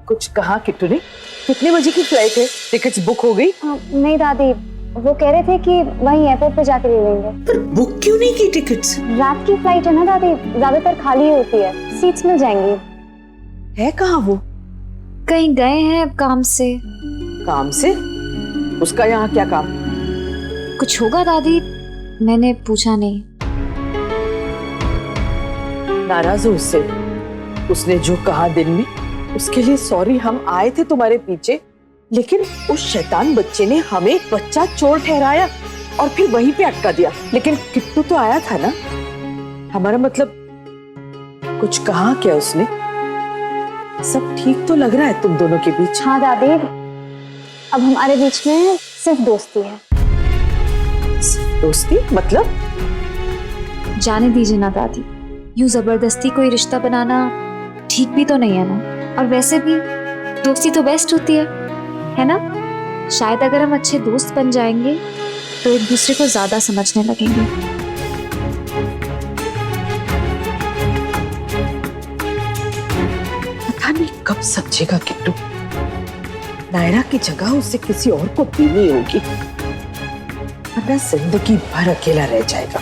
कुछ कहा किट्टू ने? कितने बजे की फ्लाइट है? टिकट्स बुक हो गई? नहीं दादी, वो कह रहे थे कि वहीं एयरपोर्ट पे जाके ले लेंगे। पर बुक क्यों नहीं की टिकट्स? रात की फ्लाइट है ना दादी, ज्यादातर खाली होती है, सीट्स मिल जाएंगी। है कहाँ वो? कहीं गए हैं काम से। काम से? उसका यहाँ क्या काम? कुछ होगा दादी, मैंने पूछा नहीं। नाराज हो उससे? उसने जो कहा दिन में, उसके लिए सॉरी। हम आए थे तुम्हारे पीछे, लेकिन उस शैतान बच्चे ने हमें बच्चा चोर ठहराया और फिर वहीं पे अटका दिया। लेकिन किट्टू तो आया था ना, हमारा मतलब कुछ कहा क्या उसने? सब ठीक तो लग रहा है तुम दोनों के बीच? हाँ दादी, अब हमारे बीच में सिर्फ दोस्ती है। दोस्ती मतलब? जाने दीजिए ना दादी, यूं जबरदस्ती कोई रिश्ता बनाना ठीक भी तो नहीं है ना। और वैसे भी दोस्ती तो बेस्ट होती है ना? शायद अगर हम अच्छे दोस्त बन जाएंगे तो एक दूसरे को ज्यादा समझने लगेंगे। पता नहीं कब समझेगा किट्टू। नायरा की जगह उसे किसी और को देनी होगी, वरना जिंदगी भर अकेला रह जाएगा।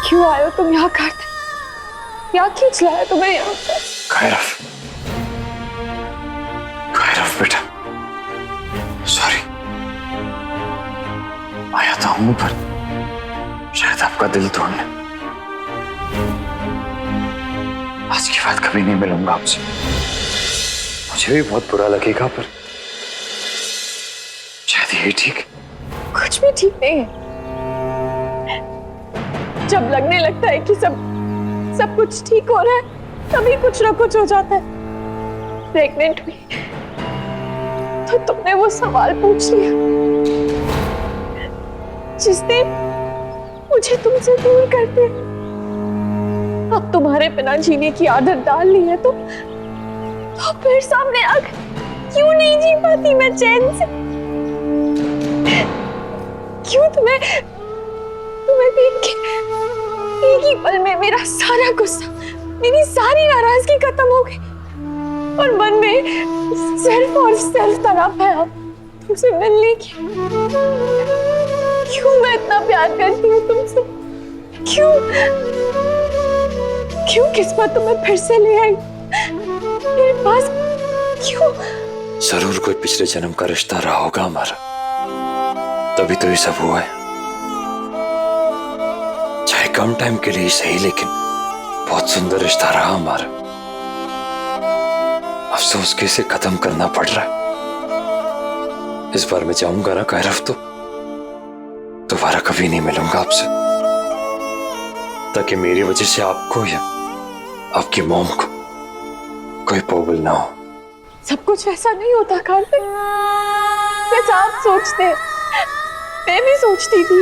क्यों आए हो तुम यहाँ करते? यहाँ खींच लाया तुम्हें यहाँ पे? कायरफ बेटा, सॉरी। आया था हूं पर शायद आपका दिल तोड़ने। आज के बाद कभी नहीं मिलूंगा आपसे। मुझे भी बहुत बुरा लगेगा, पर शायद यही ठीक। कुछ भी ठीक नहीं है। जब लगने लगता है कि सब कुछ ठीक हो रहा है, तभी कुछ ना कुछ हो जाता है। प्रेग्नेंट हुई तो तुमने वो सवाल पूछ लिया जिसने मुझे तुमसे दूर कर दिया। अब तुम्हारे बिना जीने की आदत डाल ली है तो फिर सामने आकर क्यों नहीं जी पाती मैं चैन से? क्यों तुम्हें देख के एक ही पल में मेरा सारा गुस्सा, मेरी सारी नाराजगी खत्म हो गई और मन में सिर्फ और सिर्फ तड़प है अब तुमसे मिलने की। क्यों मैं इतना प्यार करती हूँ तुमसे? क्यों किस्मत तुम्हें फिर से ले आई मेरे पास? क्यों? जरूर कोई पिछले जन्म का रिश्ता रहा होगा हमारा, तभी तो ये सब हुआ है। चाहे कम टाइम के लिए सही, लेकिन बहुत सुंदर रिश्ता रहा हमारा। अफसोस कि इसे खत्म करना पड़ रहा है। इस बार मैं चाहूंगा ना कायरफ, तो दोबारा कभी नहीं मिलूंगा आपसे, ताकि मेरी वजह से आपको या आपकी मॉम को कोई प्रॉब्लम ना हो। सब कुछ ऐसा नहीं होता कार्तिक, वैसा आप सोचते हैं। मैं भी सोचती थी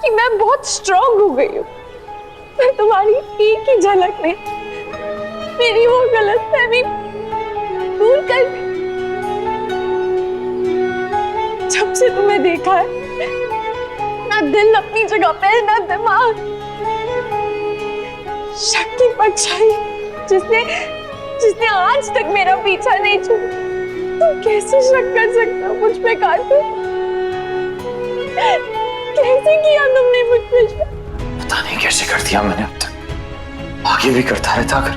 कि मैं बहुत स्ट्रांग हो गई हूँ, पर तुम्हारी एक ही झलक में मेरी वो गलतफहमी दूर कर दी। जब से तुम्हें देखा है, ना दिल अपनी जगह पे, ना दिमाग। शक की परछाई जिसने आज तक मेरा पीछा नहीं छोड़ा, तुम कैसे शक कर सकते हो मुझ पे कार्तिक? कैसे किया तुमने मुझ पे शक? पता नहीं कैसे कर दिया मैंने अब तक। आगे भी करता रहता अगर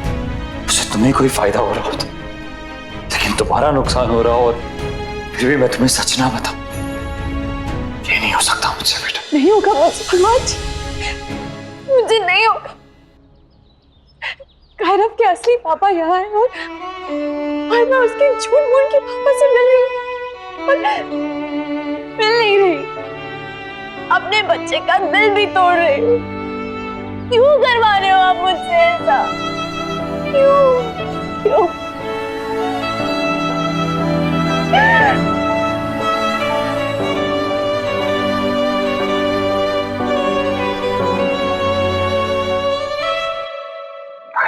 उससे तुम्हें कोई फायदा हो रहा होता, लेकिन तुम्हारा नुकसान हो रहा हो और फिर भी मैं तुम्हें सच ना बताऊं, ये नहीं हो सकता मुझसे बेटा। नहीं होगा मुझसे, मुझे नहीं होगा। कायरफ के असली पापा यहाँ है और मैं उसके झूठ मूठ के पापा से मिल रही हूँ, पर मिल नहीं रही। अपने बच्चे का दिल भी तोड़ रही हूँ। क्यों करवा रहे हो आप मुझसे ऐसा? क्यों?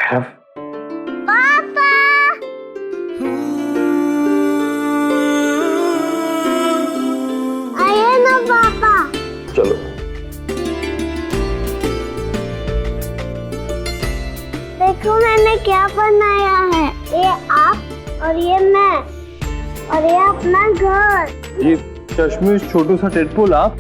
भैरव, पापा। आइए ना पापा। चलो। देखो मैंने क्या बनाया है। ये आप और ये मैं और ये अपना घर। ये चश्मिश छोटू सा टेडपोल आप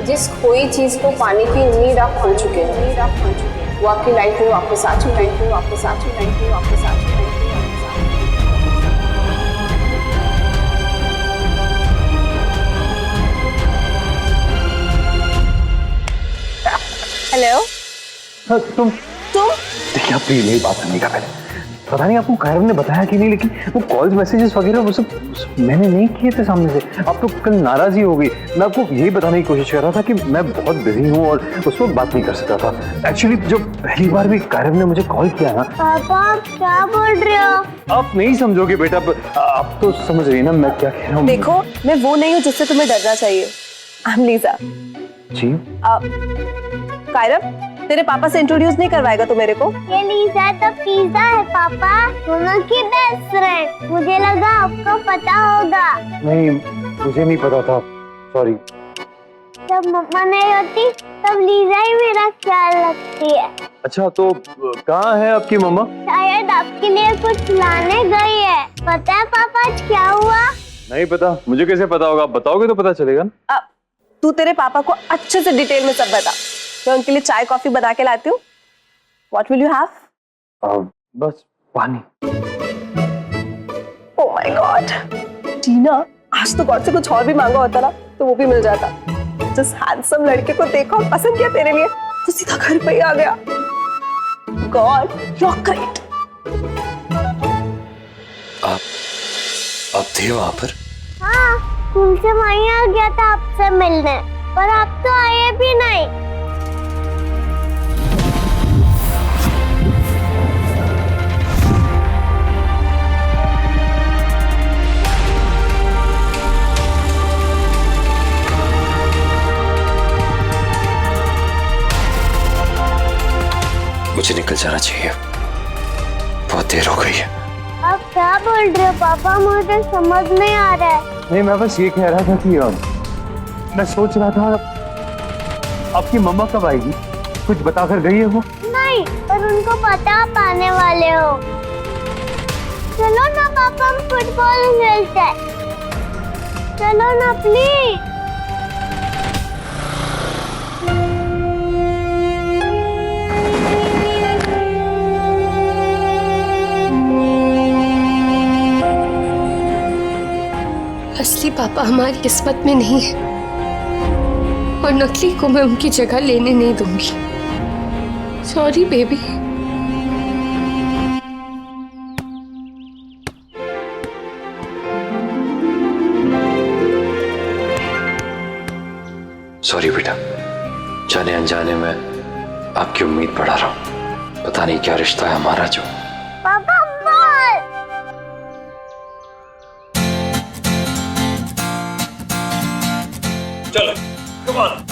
जिस खोई चीज को पाने की उम्मीद आप खो चुके हैं, वो आपकी लाइफ में वापस आ चुकी है, वापस आ चुकी है, वापस आ चुकी है। हेलो, हाँ, तुम तुम देखिए, आप प्लीज मेरी बात सुनिएगा पहले। पता नहीं आपको कायरव ने बताया कि नहीं, लेकिन वो कॉल्स मैसेजेस वगैरह वो सब मैंने नहीं किए थे सामने से। आप तो कल नाराज ही हो गई। मैं आपको यही बताने की कोशिश कर रहा था कि मैं बहुत बिजी हूँ और उस वक्त बात नहीं कर सकता था। एक्चुअली जो पहली बार भी कायरव ने मुझे कॉल किया ना। पापा आप क्या बोल रहे हो? आप नहीं समझोगे बेटा, आप तो समझ रही ना मैं क्या कह रहा हूँ। देखो, मैं वो नहीं हूँ जिससे तुम्हें डरना चाहिए। I am Lisa. जी कायरव, तेरे पापा से इंट्रोड्यूस नहीं करवाएगा तो मेरे को? ये लीजा तो पिज़्ज़ा है पापा, दोनों की बेस्ट फ्रेंड। मुझे लगा आपको पता होगा। नहीं, मुझे नहीं पता था, सॉरी। जब मम्मा नहीं होती तब लीजा ही मेरा ख्याल रखती है। अच्छा, तो कहाँ है आपकी मम्मा? शायद आपके लिए कुछ लाने गई है। पता है पापा आज क्या हुआ? नहीं पता, मुझे कैसे पता होगा? आप बताओगे तो पता चलेगा ना। तू तेरे पापा को अच्छे से डिटेल में सब बता। मैं उनके लिए चाय कॉफी बना के लाती हूँ। What will you have? बस पानी। Oh my God, टीना, आज तो गॉड से कुछ और भी मांगा होता ना तो वो भी मिल जाता। जिस हैंडसम लड़के को देखा और पसंद किया तेरे लिए, तो सीधा घर पे ही आ गया। God, you're great. आप थे वहां पर? हाँ, स्कूल से वहीं आ गया था आपसे मिलने, पर आप तो आए भी नहीं। मुझे निकल जाना चाहिए, बहुत देर हो गई है। आप क्या बोल रहे हो पापा? मुझे समझ नहीं आ रहा है। नहीं, मैं बस ये कह रहा था कि मैं सोच रहा था आपकी मम्मा कब आएगी? कुछ बताकर गई है वो? नहीं, पर उनको पता आप आने वाले हो। चलो ना पापा, हम फुटबॉल खेलते हैं। चलो ना प्लीज। असली पापा हमारी किस्मत में नहीं है और नकली को मैं उनकी जगह लेने नहीं दूंगी। Sorry baby. सॉरी बेटा, जाने अनजाने में आपकी उम्मीद बढ़ा रहा हूँ। पता नहीं क्या रिश्ता है हमारा जो। पापा बॉल। चलो, कम ऑन।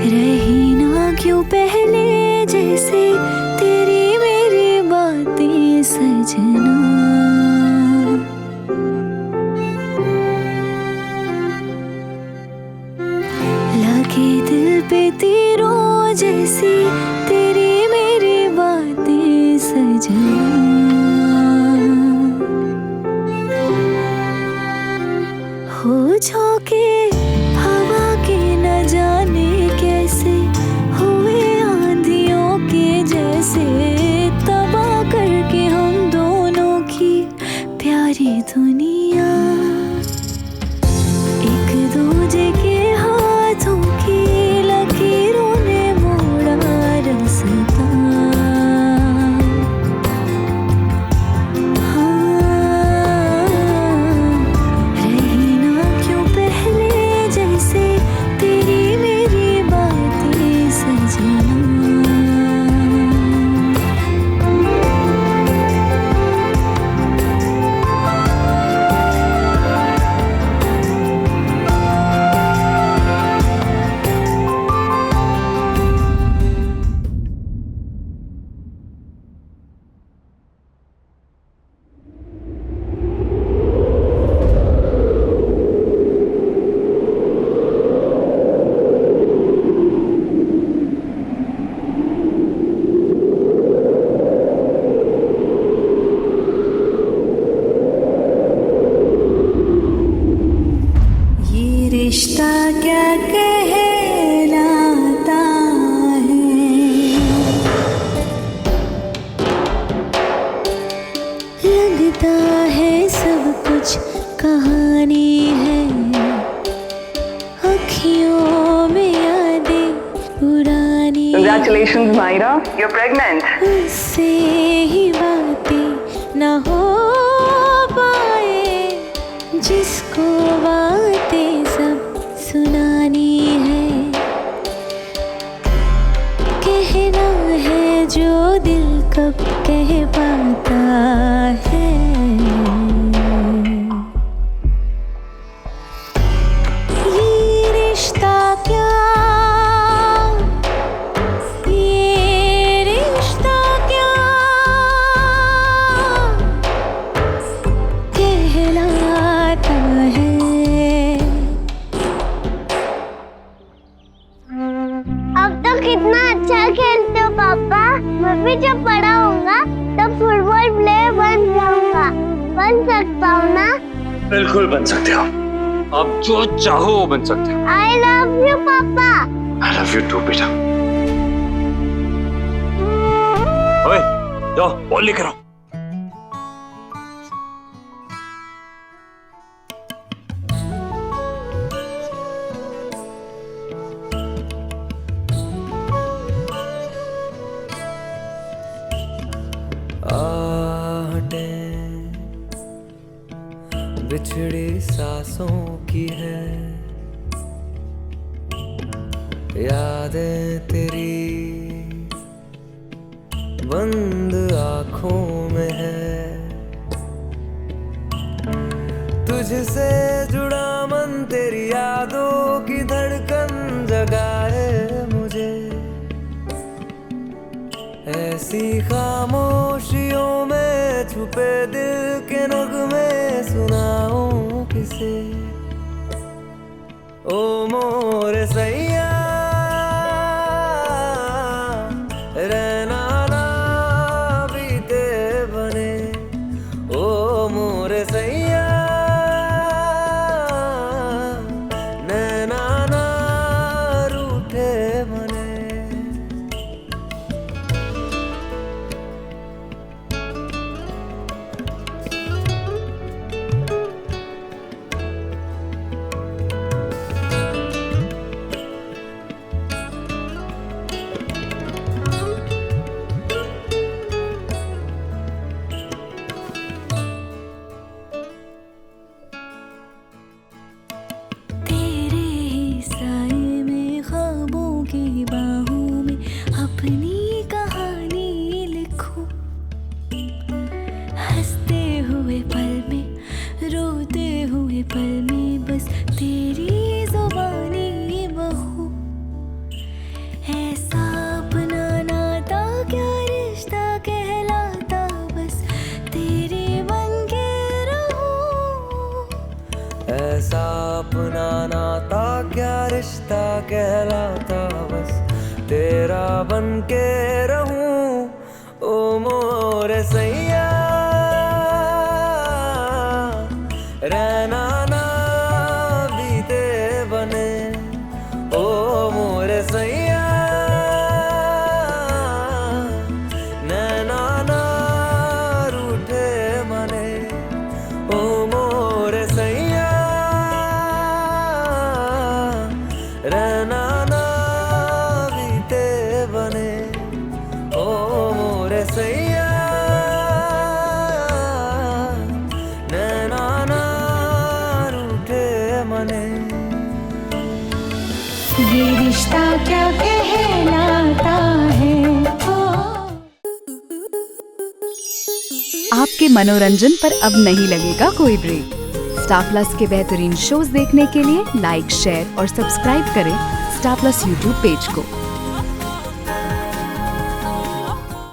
रही ना क्यों पहले जैसे तेरी मेरी बातें सजना, लगे दिल पे तीरों जैसी Congratulations, Naira. You're pregnant. उससे ही बातें न हो पाए जिसको बातें सब सुनानी है, कहना है जो दिल कब कह पाता है। ये रिश्ता क्या, ये रिश्ता क्या कहलाता है। अब तो कितना अच्छा खेलते हो पापा। मैं भी जब बड़ा होऊंगा तब फुटबॉल प्लेयर बन जाऊंगा। बन सकता हूँ ना? बिल्कुल बन सकते हो, आप जो चाहो वो बन सकते हो। आई लव यू पापा। आई लव यू टू बेटा। ओए, जाओ बॉल लेकर आओ। बिछड़ी सांसों की है, यादें तेरी बंद आंखों में है। तुझसे जुड़ा मन तेरी यादों की धड़कन जगाए मुझे। ऐसी खामोशियों में छुपे दिल के नगमे सुनाऊं किसे। ओ मोरे सैया रहना ना बीते बने। ओ मोरे सैया नैना ना रूठे बने। अपनी कहानी लिखूं, हंसते हुए पल में, रोते हुए पल में, बस तेरी जुबानी बहू। ऐसा अपना नाता क्या रिश्ता कहलाता, बस तेरे बन के रहूं। ऐसा अपना नाता क्या रिश्ता कहलाता, बस तेरा बन के रहूं। ओ मोरे सैया रहना ना बीते बने। ओ मोरे सैया नैना ना रूठे मने। ओ मोरे सैया रहना ना बीते बने। ओ मोरे सैया नैना ना रूठे मने। ये रिश्ता क्या कहलाता है। आपके मनोरंजन पर अब नहीं लगेगा कोई ब्रेक। स्टार प्लस के बेहतरीन शोज देखने के लिए लाइक, शेयर और सब्सक्राइब करें स्टार प्लस यूट्यूब पेज को।